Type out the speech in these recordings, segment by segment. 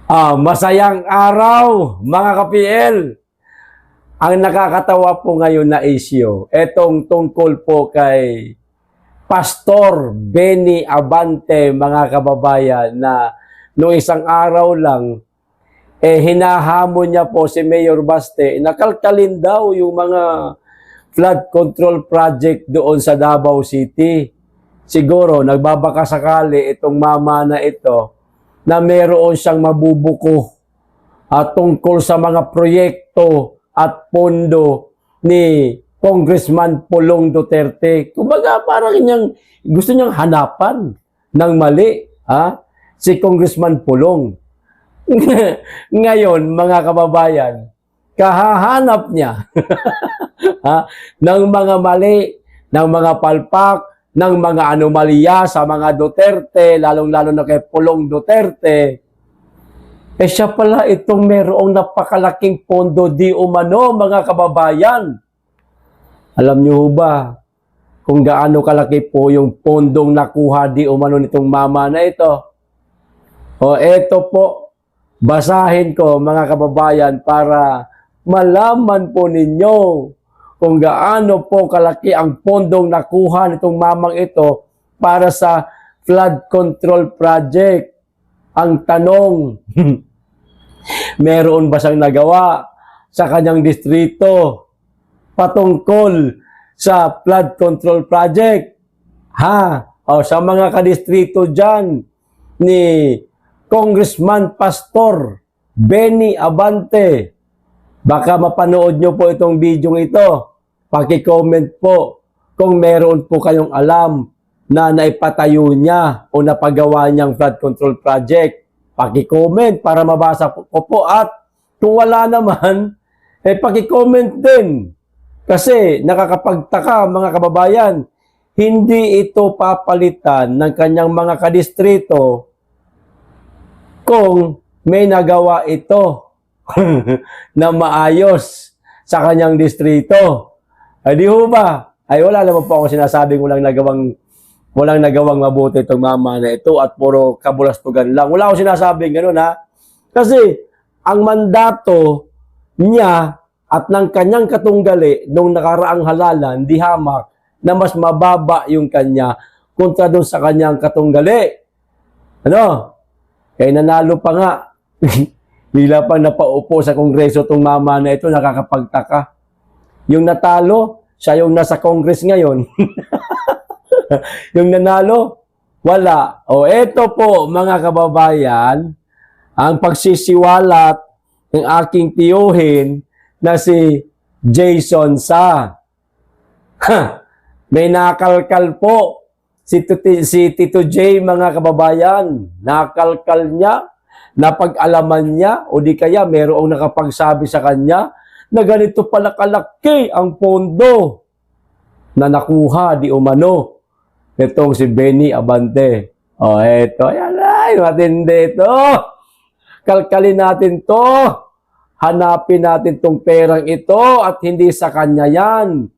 Masayang araw, mga ka-PL. Ang nakakatawa po ngayon na issue, etong tungkol po kay Pastor Benny Abante, mga kababayan, na noong isang araw lang, hinahamon niya po si Mayor Baste, nakalkalin daw yung mga flood control project doon sa Davao City. Siguro, nagbabaka sakali itong mama na ito, na meron siyang mabubuko tungkol sa mga proyekto at pondo ni Congressman Pulong Duterte. Kumbaga parang gusto niyang hanapan ng mali si Congressman Pulong. Ngayon, mga kababayan, kahahanap niya ng mga mali, ng mga palpak, ng mga anomalya sa mga Duterte, lalong-lalo na kay Pulong Duterte, siya pala itong merong napakalaking pondo di umano, mga kababayan. Alam niyo ba kung gaano kalaki po yung pondong nakuha di umano nitong mama na ito? Eto po, basahin ko, mga kababayan, para malaman po ninyo kung gaano po kalaki ang pondong nakuha nitong mamang ito para sa flood control project. Ang tanong, meron ba siyang nagawa sa kanyang distrito patungkol sa flood control project? Sa mga kadistrito dyan ni Congressman Pastor Benny Abante, baka mapanood nyo po itong video ito. Paki-comment po kung meron po kayong alam na naipatayo niya o napagawa niyang flood control project. Paki-comment para mabasa ko po. At kung wala naman, paki-comment din. Kasi nakakapagtaka, mga kababayan, hindi ito papalitan ng kanyang mga kadistrito kung may nagawa ito na maayos sa kanyang distrito. Di ho ba? Wala naman po ako sinasabing walang nagawang mabuti itong mama na ito at puro kabulastugan lang. Wala akong sinasabing gano'n, Kasi ang mandato niya at ng kanyang katunggali nung nakaraang halalan, di hamak, na mas mababa yung kanya kontra doon sa kanyang katunggali. Kaya nanalo pa nga. Bila pang napaupo sa kongreso itong mama na ito, nakakapagtaka. Yung natalo, siya yung nasa kongres ngayon. Yung nanalo, wala. Eto po, mga kababayan, ang pagsisiwalat ng aking tiyuhin na si Jason Sa. May nakalkal po si Tito J, mga kababayan. Nakalkal niya, napag-alaman niya, o di kaya mayroong nakapagsabi sa kanya na ganito pala kalaki ang pondo na nakuha di umano itong si Benny Abante. Eto, yan ay, matindi ito. Kalkalin natin to. Hanapin natin tong perang ito at hindi sa kanya yan.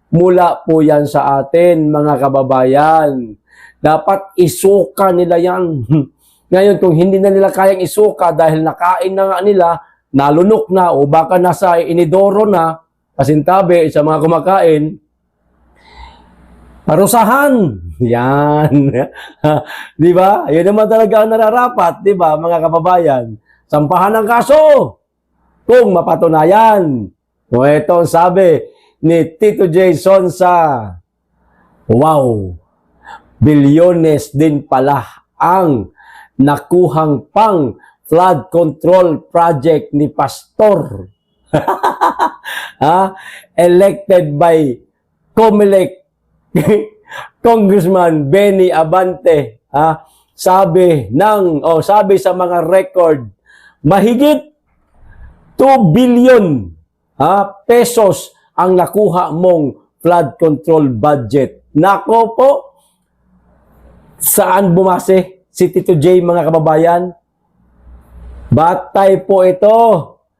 Mula po yan sa atin, mga kababayan. Dapat isuka nila yan. Ngayon, kung hindi na nila kayang isuka dahil nakain na nga nila, nalunok na o baka nasa inidoro na, kasintabi sa mga kumakain, parusahan. Yan. Di ba? Yun naman talaga ang nararapat, di ba, mga kababayan? Sampahan ng kaso kung mapatunayan. Ito ang sabi ni Tito Jason Sa. Wow! Bilyones din pala ang nakuhang pang flood control project ni Pastor. Elected by Comelec Congressman Benny Abante. Sabi sa mga record, mahigit 2 billion pesos ang nakuha mong flood control budget. Nako po, saan bumase si Tito J, mga kababayan? Batay po ito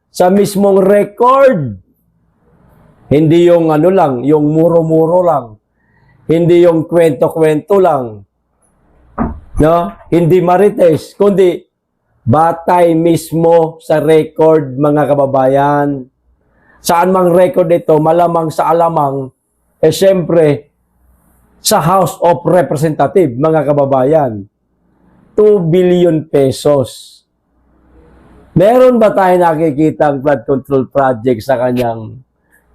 sa mismong record. Hindi yung yung muro-muro lang. Hindi yung kwento-kwento lang. Hindi marites, kundi batay mismo sa record, mga kababayan. Saan mang record ito, malamang sa alamang, syempre, sa House of Representatives, mga kababayan. 2 billion pesos. Meron ba tayo nakikita ang flood control project sa kanyang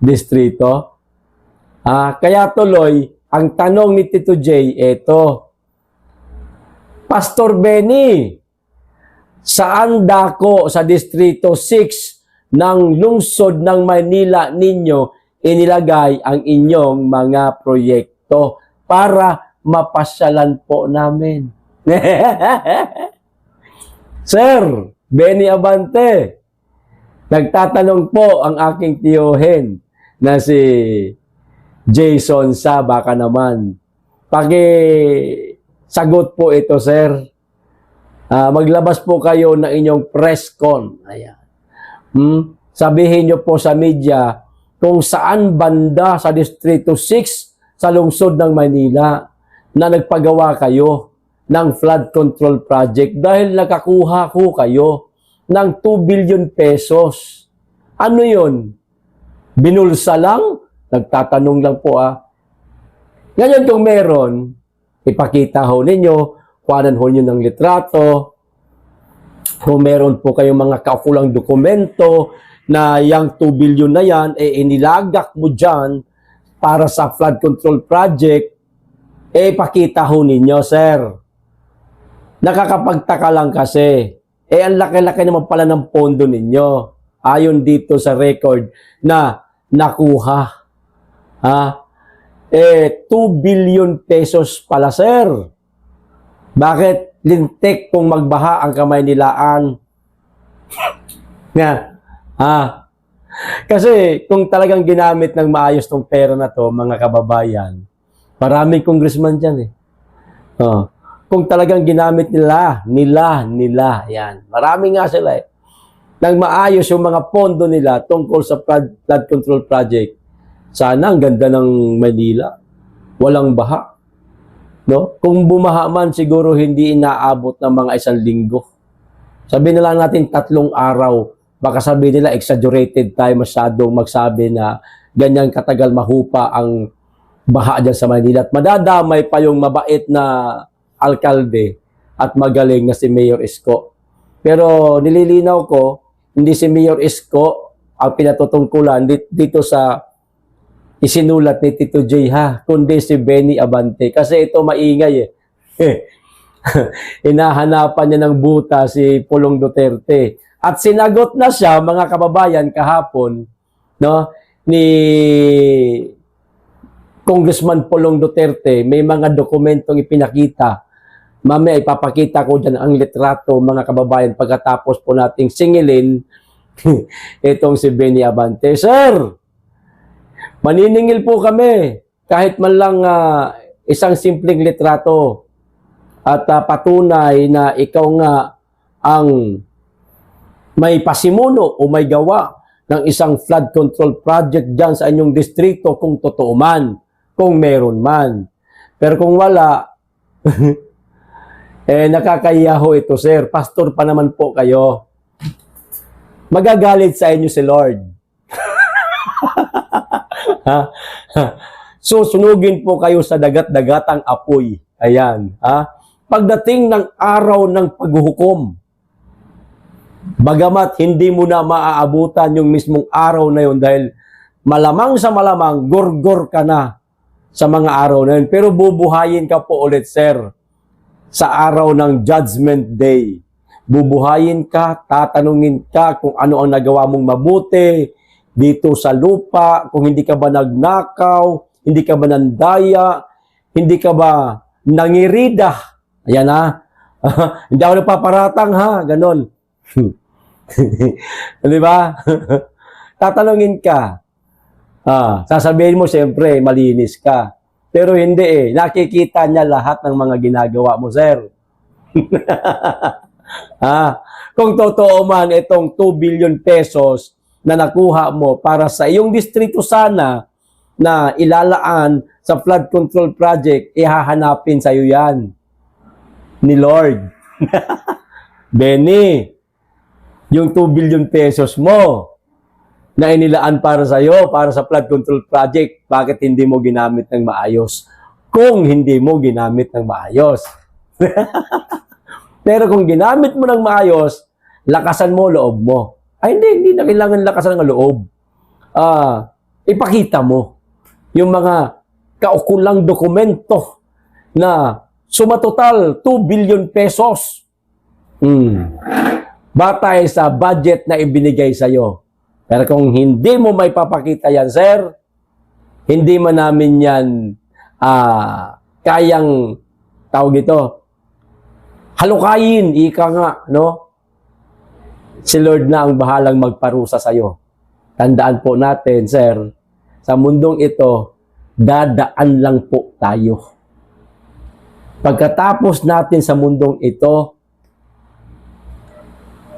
distrito? Kaya tuloy, ang tanong ni Tito J, eto, Pastor Benny, saan dako sa Distrito 6 ng lungsod ng Maynila ninyo inilagay ang inyong mga proyekto para mapasyalan po namin? Sir Benny Abante, nagtatanong po ang aking tiyuhin na si Jason sa baka naman. Sagot po ito, sir. Maglabas po kayo ng inyong press con. Ayan. Sabihin nyo po sa media kung saan banda sa Distrito 6 sa lungsod ng Maynila na nagpagawa kayo ng flood control project dahil nakakuha ko kayo ng 2 billion pesos. Ano yun? Binulsa lang? Nagtatanong lang po Ngayon kung meron, ipakita ho ninyo, kuhanan ho nyo ng litrato, kung meron po kayong mga kaukulang dokumento na yung 2 billion na yan, inilagak mo dyan para sa flood control project, ipakita ho ninyo, sir. Nakakapagtaka lang kasi, ang laki-laki naman pala ng pondo ninyo, ayon dito sa record na nakuha. 2 billion pesos pala, sir. Bakit lintik kung magbaha ang kamay nilaan? Kasi kung talagang ginamit ng maayos tong pera na to, mga kababayan, maraming congressman dyan kung talagang ginamit nila, yan. Marami nga sila nang maayos yung mga pondo nila tungkol sa flood control project. Sana ang ganda ng Manila. Walang baha. No? Kung bumaha man, siguro hindi inaabot ng mga 1 linggo. Sabihin na lang natin 3 araw. Baka sabihin nila, exaggerated tayo masyadong magsabi na ganyan katagal mahupa ang baha dyan sa Manila. At madadamay pa yung mabait na alkalde at magaling na si Mayor Isko. Pero nililinaw ko, hindi si Mayor Isko ang pinatutungkulan dito sa isinulat ni Tito J kundi si Benny Abante. Kasi ito maingay Hinahanapan niya ng buta si Pulong Duterte. At sinagot na siya, mga kababayan, kahapon, no, ni Congressman Pulong Duterte. May mga dokumentong ipinakita. Mamaya ipapakita ko dyan ang litrato, mga kababayan, pagkatapos po nating singilin itong si Benny Abante. Sir, maniningil po kami kahit man lang isang simpleng litrato at patunay na ikaw nga ang may pasimuno o may gawa ng isang flood control project dyan sa inyong distrito kung totoo man, kung meron man. Pero kung wala, nakakayaho ito, sir. Pastor pa naman po kayo. Magagalit sa inyo si Lord. Susunugin po kayo sa dagat-dagatang apoy. Ayan. Pagdating ng araw ng paghuhukom, bagamat hindi mo na maaabutan yung mismong araw na yun dahil malamang sa malamang, gorgor ka na sa mga araw na yun. Pero bubuhayin ka po ulit, sir, sa araw ng Judgment Day. Bubuhayin ka, tatanungin ka kung ano ang nagawa mong mabuti dito sa lupa, kung hindi ka ba nagnakaw, hindi ka ba nandaya, hindi ka ba nangirida. Ayan hindi ako napaparatang ganon. Di ba? Tatanungin ka. Sasabihin mo, siyempre, malinis ka. Pero hindi nakikita niya lahat ng mga ginagawa mo, sir. Kung totoo man itong 2 billion pesos na nakuha mo para sa iyong distrito sana na ilalaan sa flood control project, ihahanapin sa iyo yan ni Lord. Benny, yung 2 billion pesos mo na inilaan para sa'yo, para sa flood control project, bakit hindi mo ginamit ng maayos? Kung hindi mo ginamit ng maayos. Pero kung ginamit mo ng maayos, lakasan mo loob mo. Ay, hindi na kailangan lakasan ng loob. Ipakita mo yung mga kaukulang dokumento na sumatotal 2 billion pesos. Batay sa budget na ibinigay sa'yo. Pero kung hindi mo may papakita yan, sir, hindi man namin yan kayang tawag ito, halukayin, ika nga, no? Si Lord na ang bahalang magparusa sa'yo. Tandaan po natin, sir, sa mundong ito, dadaan lang po tayo. Pagkatapos natin sa mundong ito,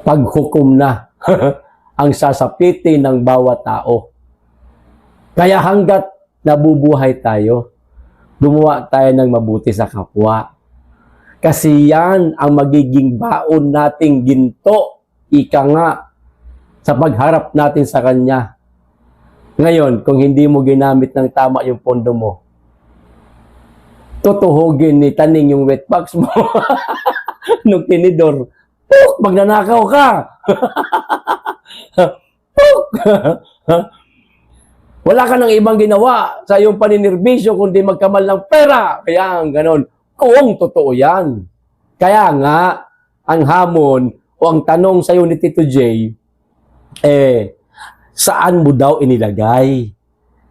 paghukom na ang sasapitin ng bawat tao. Kaya hanggat nabubuhay tayo, gumawa tayo ng mabuti sa kapwa. Kasi yan ang magiging baon nating ginto, ika nga, sa pagharap natin sa Kanya. Ngayon, kung hindi mo ginamit ng tama yung pondo mo, tutuhugin ni Taning yung wet box mo nung tinidor. Puk! Magnanakaw ka! Puk! Wala ka nang ibang ginawa sa iyong paninirbisyo kundi magkamal ng pera. Kaya ang ganon. Kung totoo yan. Kaya nga, ang hamon o ang tanong sa iyo ni Tito J, saan mo daw inilagay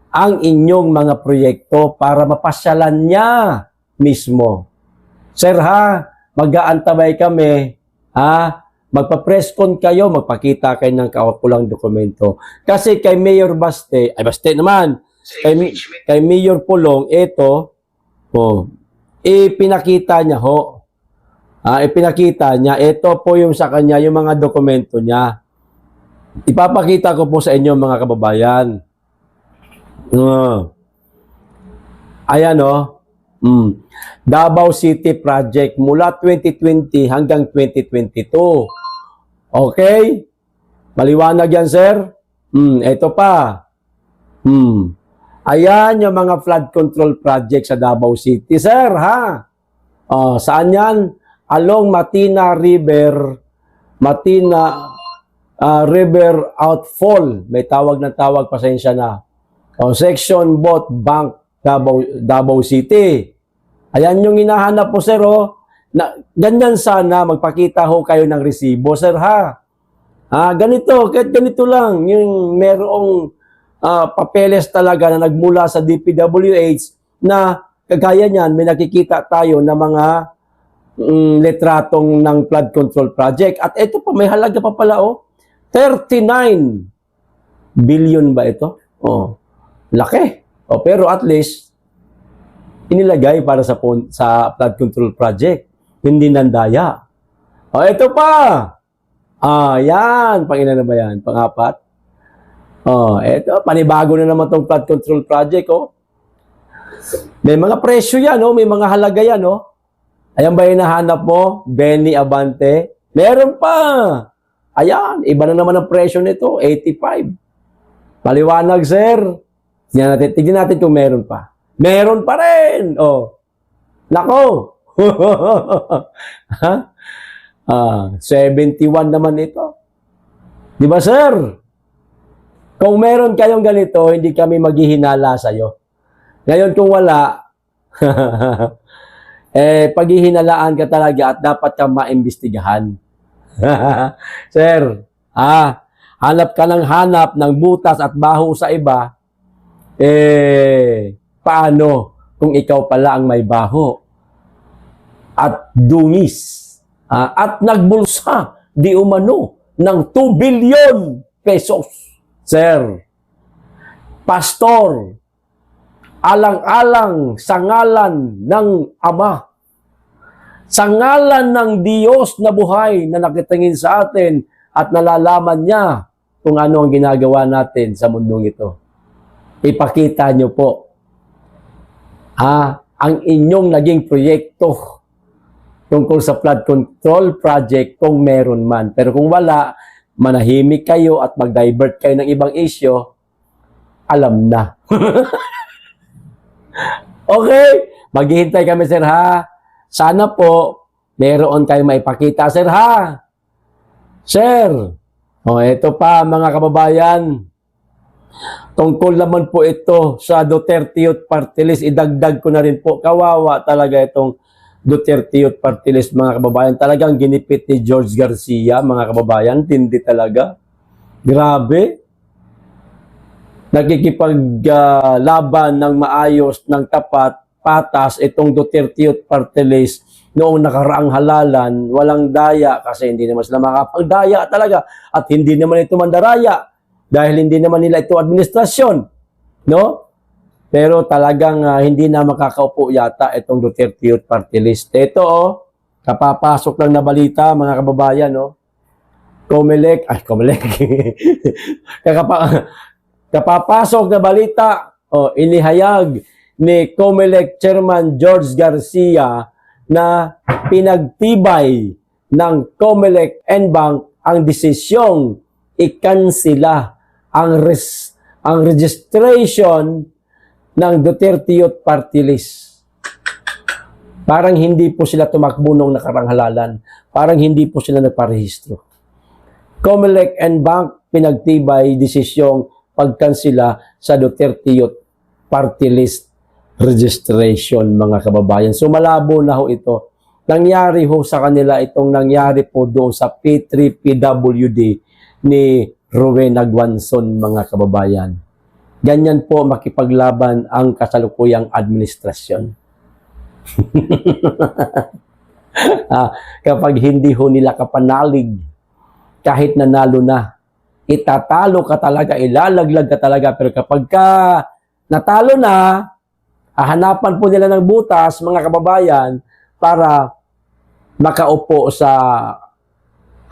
ang inyong mga proyekto para mapasyalan niya mismo? Sir ha, mag-aantabay kami, ha? Magpa-press con kayo, magpakita kayo ng kaukulang dokumento. Kasi kay Mayor Baste, ay Baste naman, kay Mayor Pulong, ito, ipinakita niya ipinakita niya, ito po yung sa kanya, yung mga dokumento niya. Ipapakita ko po sa inyo mga kababayan. Ayan Davao City Project mula 2020 hanggang 2022. Okay? Maliwanag yan, sir? Ito pa. Ayan yung mga flood control project sa Davao City, sir, ha? Saan yan? Along Matina River, River Outfall. May tawag na tawag, pasensya na. Section Boat Bank, Davao City. Ayan yung hinahanap po, sir, ganyan sana, magpakita ho kayo ng resibo, sir, ha? Ganito, kahit ganito lang, yung merong papeles talaga na nagmula sa DPWH na kagaya niyan, may nakikita tayo na mga letratong ng flood control project. At ito pa, may halaga pa pala, 39 billion ba ito? Laki. Pero at least, inilagay para sa flood control project. Hindi nandaya. Ito pa. Yan. Pang-ina na ba yan? Pang-apat. Ito. Panibago na naman itong flood control project, May mga presyo yan, May mga halaga yan, Ayan ba yung nahanap mo? Benny Abante? Meron pa. Ayan. Iba na naman ang presyo nito. 85. Maliwanag, sir. Tignan natin kung meron pa. Meron pa rin. Nako. 71 naman ito. Di ba, sir? Kung meron kayong ganito, hindi kami maghihinala sa'yo. Ngayon, kung wala, paghihinalaan ka talaga at dapat ka maimbestigahan. Sir, hanap ka ng hanap ng butas at baho sa iba, paano kung ikaw pala ang may baho at dungis at nagbulsa di umano ng 2 billion pesos? Sir, pastor, alang-alang sa ngalan ng Ama, sa ngalan ng Diyos na buhay na nakitingin sa atin at nalalaman niya kung ano ang ginagawa natin sa mundong ito. Ipakita niyo po ang inyong naging proyekto tungkol sa flood control project kung meron man. Pero kung wala, manahimik kayo at mag-divert kayo ng ibang issue, alam na. Okay? Maghihintay kami, sir, ha? Sana po, meron kayo maipakita, sir, ha? Sir, ito pa, mga kababayan. Tungkol naman po ito sa Duterte Youth Party List, idagdag ko na rin po, kawawa talaga itong Duterte Youth Party List, mga kababayan. Talagang ginipit ni George Garcia, mga kababayan. Tindi talaga. Grabe. Nakikipaglaban ng maayos, ng tapat, patas, itong Duterte Youth Party List noong nakaraang halalan, walang daya kasi hindi naman sila makapagdaya talaga at hindi naman ito mandaraya dahil hindi naman nila ito administrasyon, no? Pero talagang hindi na makakaupo yata itong Duterte Youth Party List. Ito, kapapasok lang na balita, mga kababayan, no? Comelec, kapapasok na balita, inihayag ni Comelec Chairman George Garcia na pinagtibay ng Comelec N-Bank ang desisyong ikansila ang registration ng Duterte Youth Party List. Parang hindi po sila tumakbo nung nakarang halalan. Parang hindi po sila nagparehistro. Comelec N-Bank pinagtibay desisyong pagkansila sa Duterte Youth Party List registration, mga kababayan. So malabo na ho ito. Nangyari ho sa kanila itong nangyari po doon sa P3PWD ni Rowena Guanzon, mga kababayan. Ganyan po makipaglaban ang kasalukuyang administrasyon. Kapag hindi ho nila kapanalig, kahit nanalo na, itatalo ka talaga, ilalaglag ka talaga. Pero kapag natalo na, hahanapan po nila ng butas, mga kababayan, para makaupo sa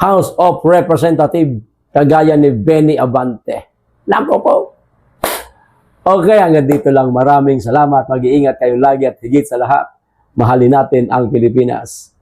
House of Representatives, kagaya ni Benny Abante. Nako po. Okay, hanggang dito lang. Maraming salamat. Mag-iingat kayo lagi at higit sa lahat, mahalin natin ang Pilipinas.